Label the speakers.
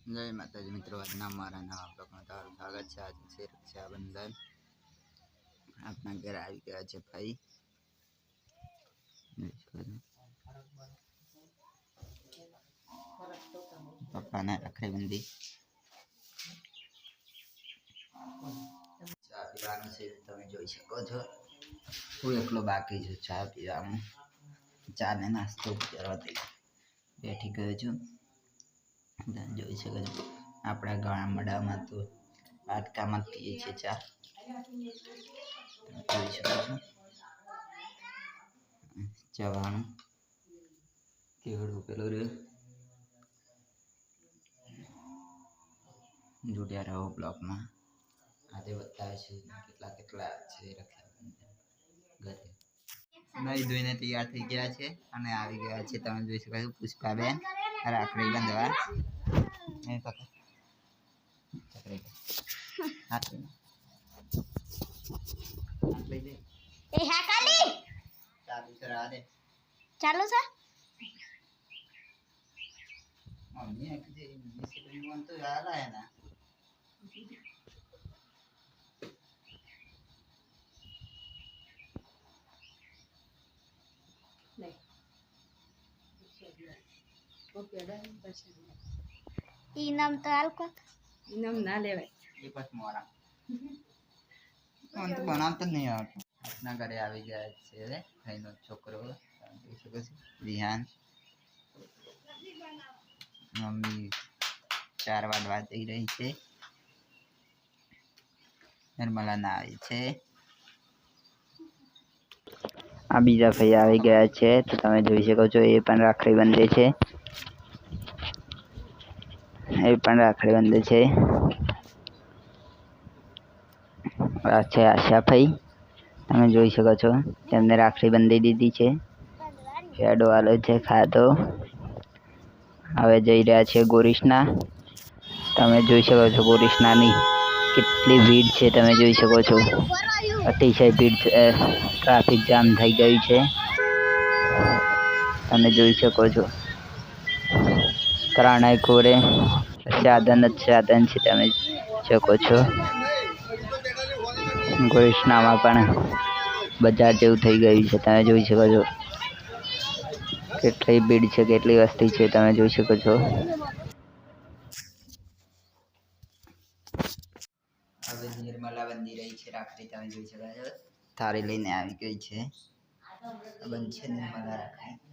Speaker 1: જય માતાજી મિત્રો, આજના મારા નવા બ્લોગમાં તમારું સ્વાગત છે। આજે છે રક્ષાબંધન। આપણા ઘરે આવી ગયા છે ભાઈ, પપ્પાને રાખડીબંધી ચા પીવાનું છે, તમે જોઈ શકો છો। હું એકલો બાકી છું ચા પીવાનું। ચા ને નાસ્તો કરવાથી બેઠી ગયો છું। જોઈ શકો છો આપણા ગામડામાં તો વાટકામાં જ પીએ છીએ ચા। જોઈ શકો છો ચવાનું કેવડું પેલું રહ્યું। જોડ્યા રહો બ્લોગમાં। આજે બતાવીશું કેટલા છે રક્ષાબંધન ઘરે। નહીં ધોઈને તૈયાર થઈ ગયા છે અને આવી ગયા છે, તમે જોઈ શકો છો પુષ્પાબેન રાખડી બાંધવા। ચાલુ છે મમ્મી તો યાદ આયા ના ઇનામ તો આલકો ઇનામ ના લેવાય એ બસ મોરા તો બનાવતો જ નહીં આવતું। આપણા ઘરે આવી ગયા છે ભાઈનો છોકરો જોઈ શકો છો વિહાન। મમ્મી ચાર વાગવા જઈ રહી છે, નિર્મલા ના આવી છે। આ બીજા ભાઈ આવી ગયા છે, તો તમે જોઈ શકો છો એ પણ રાખડી બાંધે છે। એ પણ રાખડી બાંધે છે। આ છે આશા ભાઈ, તમે જોઈ શકો છો તેમને રાખડી બાંધી દીધી છે। પેડો આલે છે ખાધો। હવે જઈ રહ્યા છે ગોરીશના। તમે જોઈ શકો છો ગોરીશનાની કેટલી ભીડ છે, તમે જોઈ શકો છો અતિશય ભીડ છે। ટ્રાફિક જામ થઈ ગયું છે, તમે જોઈ શકો છો। ત્રણેય કોરે સાધન જ સાધન છે, તમે શકો છો। ગોરીશનામાં પણ બજાર જેવું થઈ ગયું છે, તમે જોઈ શકો છો કેટલી ભીડ છે, કેટલી વસ્તી છે, તમે જોઈ શકો છો। હવે નિર્મલા બંધી રહી છે રાખડી, તમે જોઈ શકો છો થાળી લઈને આવી ગઈ છે। બનશે નિર્મલા રાખડી।